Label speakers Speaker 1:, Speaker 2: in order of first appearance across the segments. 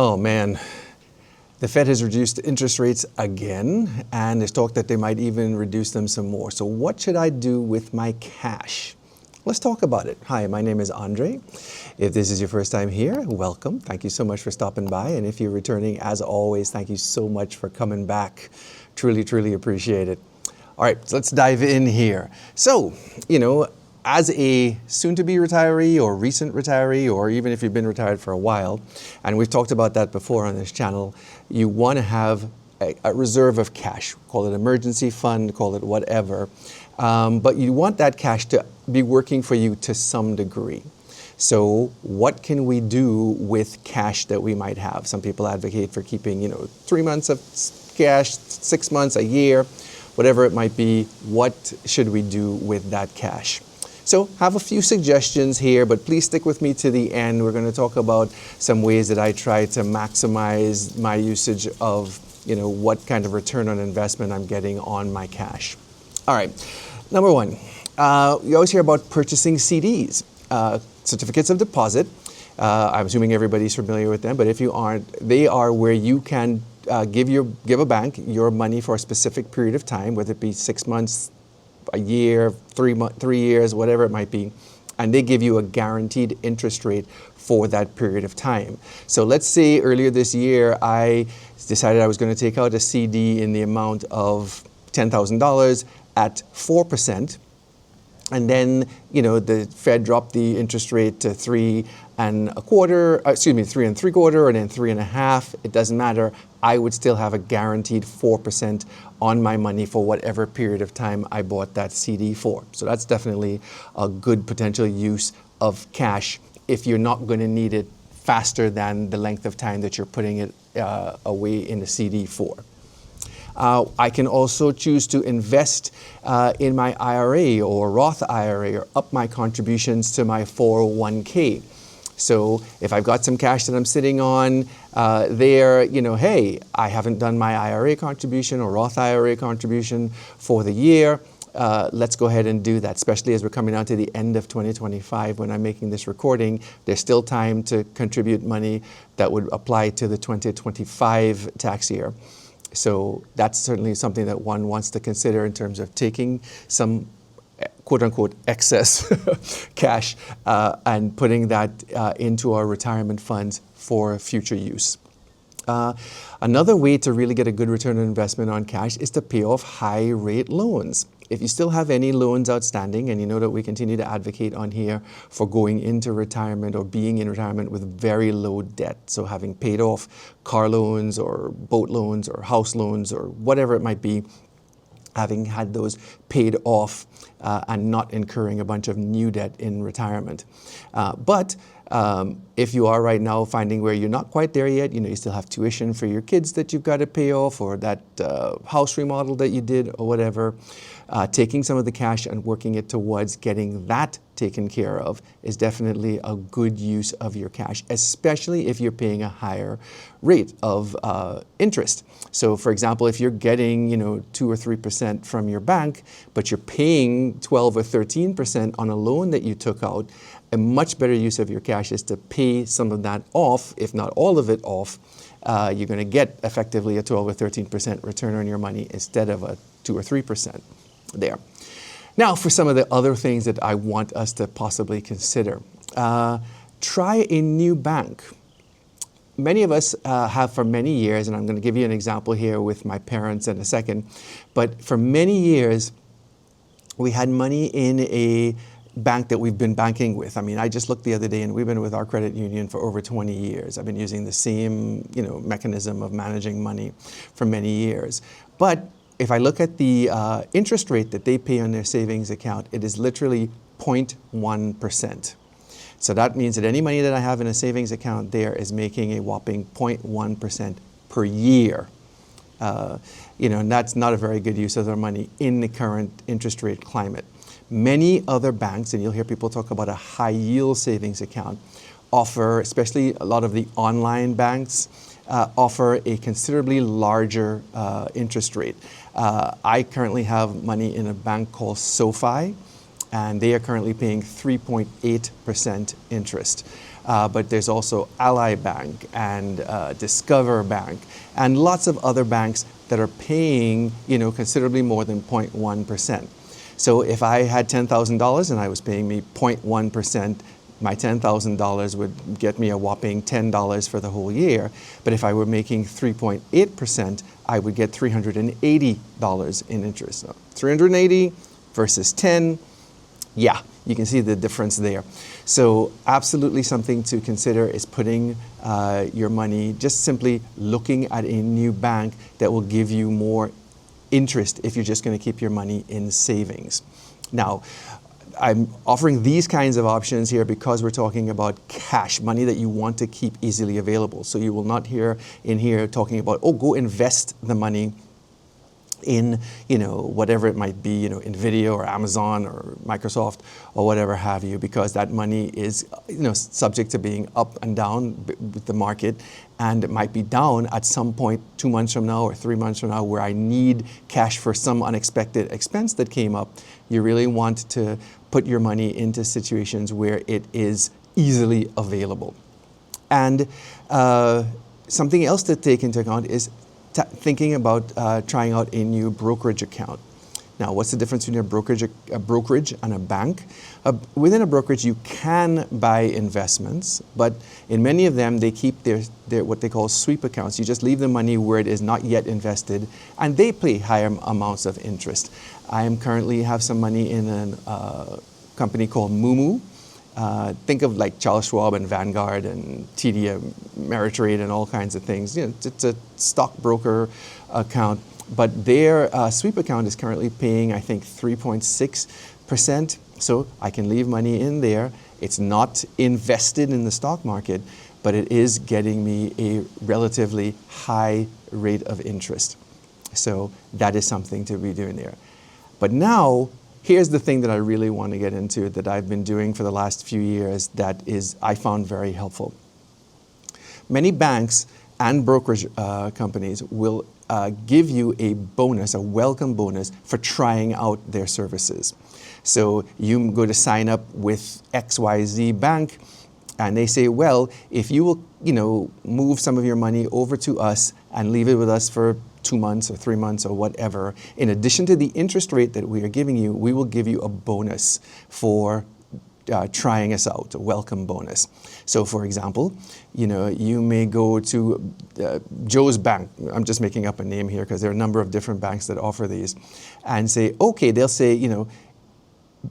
Speaker 1: Oh man, the Fed has reduced interest rates again, and there's talk that they might even reduce them some more. So what should I do with my cash? Let's talk about it. Hi, my name is Andre. If this is your first time here, welcome. Thank you so much for stopping by. And if you're returning, as always, thank you so much for coming back. Truly, truly appreciate it. All right, so let's dive in here. So, as a soon-to-be retiree or recent retiree, or even if you've been retired for a while, and we've talked about that before on this channel, you want to have a reserve of cash. Call it emergency fund, call it whatever. But you want that cash to be working for you to some degree. So what can we do with cash that we might have? Some people advocate for keeping, 3 months of cash, 6 months, a year, whatever it might be. What should we do with that cash? So have a few suggestions here, but please stick with me to the end. We're going to talk about some ways that I try to maximize my usage of, what kind of return on investment I'm getting on my cash. All right, number one, you always hear about purchasing CDs, certificates of deposit. I'm assuming everybody's familiar with them, but if you aren't, they are where you can give a bank your money for a specific period of time, whether it be 6 months, a year, 3 years, whatever it might be, and they give you a guaranteed interest rate for that period of time. So let's say earlier this year, I decided I was going to take out a CD in the amount of $10,000 at 4%. And then, the Fed dropped the interest rate to 3 and 3 3/4, and then 3.5. It doesn't matter. I would still have a guaranteed 4% on my money for whatever period of time I bought that CD for. So that's definitely a good potential use of cash if you're not going to need it faster than the length of time that you're putting it away in the CD for. I can also choose to invest in my IRA or Roth IRA or up my contributions to my 401k. So if I've got some cash that I'm sitting on hey, I haven't done my IRA contribution or Roth IRA contribution for the year. Let's go ahead and do that, especially as we're coming down to the end of 2025 when I'm making this recording. There's still time to contribute money that would apply to the 2025 tax year. So that's certainly something that one wants to consider in terms of taking some quote-unquote excess cash and putting that into our retirement funds for future use. Another way to really get a good return on investment on cash is to pay off high-rate loans. If you still have any loans outstanding, and you know that we continue to advocate on here for going into retirement or being in retirement with very low debt, so having paid off car loans or boat loans or house loans or whatever it might be, having had those paid off and not incurring a bunch of new debt in retirement. But if you are right now finding where you're not quite there yet, you still have tuition for your kids that you've got to pay off, or that house remodel that you did or whatever, taking some of the cash and working it towards getting that taken care of is definitely a good use of your cash, especially if you're paying a higher rate of interest. So for example, if you're getting 2 or 3% from your bank, but you're paying 12 or 13% on a loan that you took out, a much better use of your cash is to pay some of that off, if not all of it off. You're going to get effectively a 12 or 13% return on your money instead of a 2 or 3% there. Now, for some of the other things that I want us to possibly consider. Try a new bank. Many of us have for many years, and I'm going to give you an example here with my parents in a second, but for many years, we had money in a bank that we've been banking with. I mean, I just looked the other day and we've been with our credit union for over 20 years. I've been using the same, mechanism of managing money for many years. But if I look at the interest rate that they pay on their savings account, it is literally 0.1%. So that means that any money that I have in a savings account there is making a whopping 0.1% per year. And that's not a very good use of their money in the current interest rate climate. Many other banks, and you'll hear people talk about a high yield savings account, offer, especially a lot of the online banks, offer a considerably larger interest rate. I currently have money in a bank called SoFi, and they are currently paying 3.8% interest. but there's also Ally Bank and Discover Bank and lots of other banks that are paying, considerably more than 0.1%. So if I had $10,000 and I was paying me 0.1%, my $10,000 would get me a whopping $10 for the whole year. But if I were making 3.8%, I would get $380 in interest. So 380 versus 10, yeah, you can see the difference there. So absolutely something to consider is putting your money, just simply looking at a new bank that will give you more interest if you're just going to keep your money in savings. Now, I'm offering these kinds of options here because we're talking about cash, money that you want to keep easily available. So you will not hear in here talking about, oh, go invest the money in, whatever it might be, NVIDIA or Amazon or Microsoft or whatever have you, because that money is, subject to being up and down with the market, and it might be down at some point 2 months from now or 3 months from now where I need cash for some unexpected expense that came up. You really want to put your money into situations where it is easily available. And something else to take into account is thinking about trying out a new brokerage account. Now, what's the difference between a brokerage and a bank? Within a brokerage, you can buy investments, but in many of them, they keep their what they call sweep accounts. You just leave the money where it is not yet invested, and they pay higher amounts of interest. I am currently have some money in a company called moomoo. Think of like Charles Schwab and Vanguard and TD Ameritrade and all kinds of things. It's a stockbroker account, but their sweep account is currently paying, I think, 3.6%. So I can leave money in there. It's not invested in the stock market, but it is getting me a relatively high rate of interest. So that is something to be doing there. But now, here's the thing that I really want to get into that I've been doing for the last few years that is I found very helpful. Many banks and brokerage companies will give you a bonus, a welcome bonus for trying out their services. So you go to sign up with XYZ Bank and they say, well, if you will, move some of your money over to us and leave it with us for 2 months or 3 months or whatever, in addition to the interest rate that we are giving you, we will give you a bonus for trying us out, a welcome bonus. So for example, you may go to Joe's Bank, I'm just making up a name here because there are a number of different banks that offer these, and say, okay, they'll say,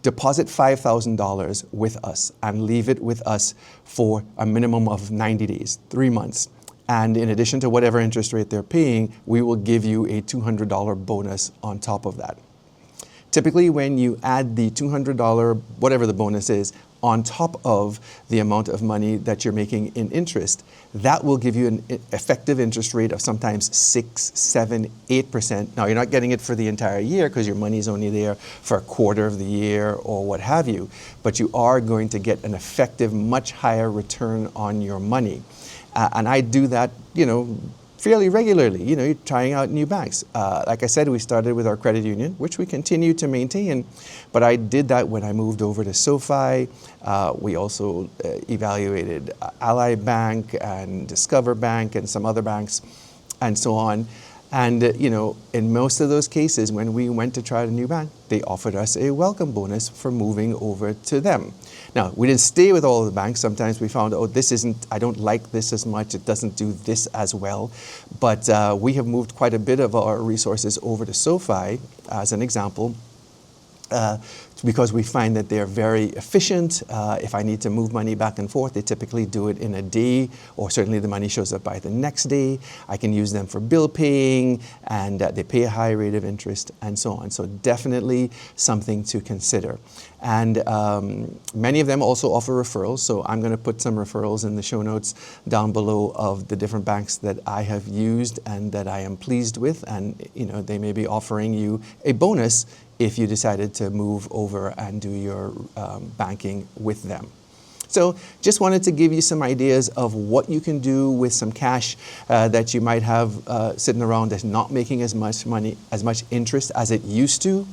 Speaker 1: deposit $5,000 with us and leave it with us for a minimum of 90 days, 3 months. And in addition to whatever interest rate they're paying, we will give you a $200 bonus on top of that. Typically, when you add the $200, whatever the bonus is, on top of the amount of money that you're making in interest, that will give you an effective interest rate of sometimes 6, 7, 8%. Now, you're not getting it for the entire year because your money is only there for a quarter of the year or what have you, but you are going to get an effective, much higher return on your money. And I do that, fairly regularly, you're trying out new banks. Like I said, we started with our credit union, which we continue to maintain, but I did that when I moved over to SoFi. We also evaluated Ally Bank and Discover Bank and some other banks and so on. And, in most of those cases, when we went to try a new bank, they offered us a welcome bonus for moving over to them. Now, we didn't stay with all of the banks. Sometimes we found, I don't like this as much. It doesn't do this as well. But we have moved quite a bit of our resources over to SoFi, as an example, because we find that they're very efficient. If I need to move money back and forth, they typically do it in a day, or certainly the money shows up by the next day. I can use them for bill paying, and they pay a high rate of interest, and so on. So definitely something to consider. And many of them also offer referrals, so I'm going to put some referrals in the show notes down below of the different banks that I have used and that I am pleased with, and they may be offering you a bonus if you decided to move over and do your banking with them. So just wanted to give you some ideas of what you can do with some cash that you might have sitting around that's not making as much money, as much interest as it used to.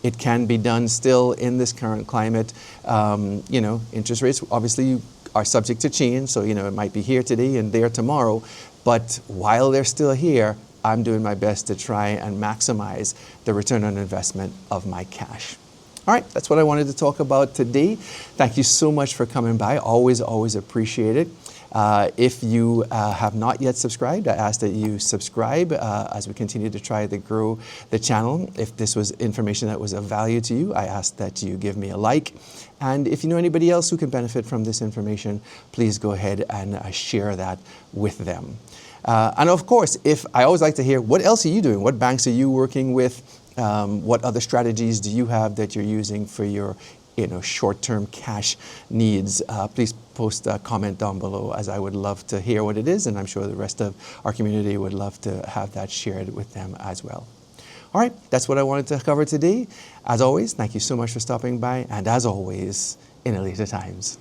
Speaker 1: It can be done still in this current climate. Interest rates obviously are subject to change. So, it might be here today and there tomorrow. But while they're still here, I'm doing my best to try and maximize the return on investment of my cash. All right, that's what I wanted to talk about today. Thank you so much for coming by. Always, always appreciate it. If you have not yet subscribed, I ask that you subscribe as we continue to try to grow the channel. If this was information that was of value to you, I ask that you give me a like. And if you know anybody else who can benefit from this information, please go ahead and share that with them. And of course, I always like to hear, what else are you doing? What banks are you working with? What other strategies do you have that you're using for your short-term cash needs? Please post a comment down below, as I would love to hear what it is, and I'm sure the rest of our community would love to have that shared with them as well. All right, that's what I wanted to cover today. As always, thank you so much for stopping by, and as always, in Elite Times.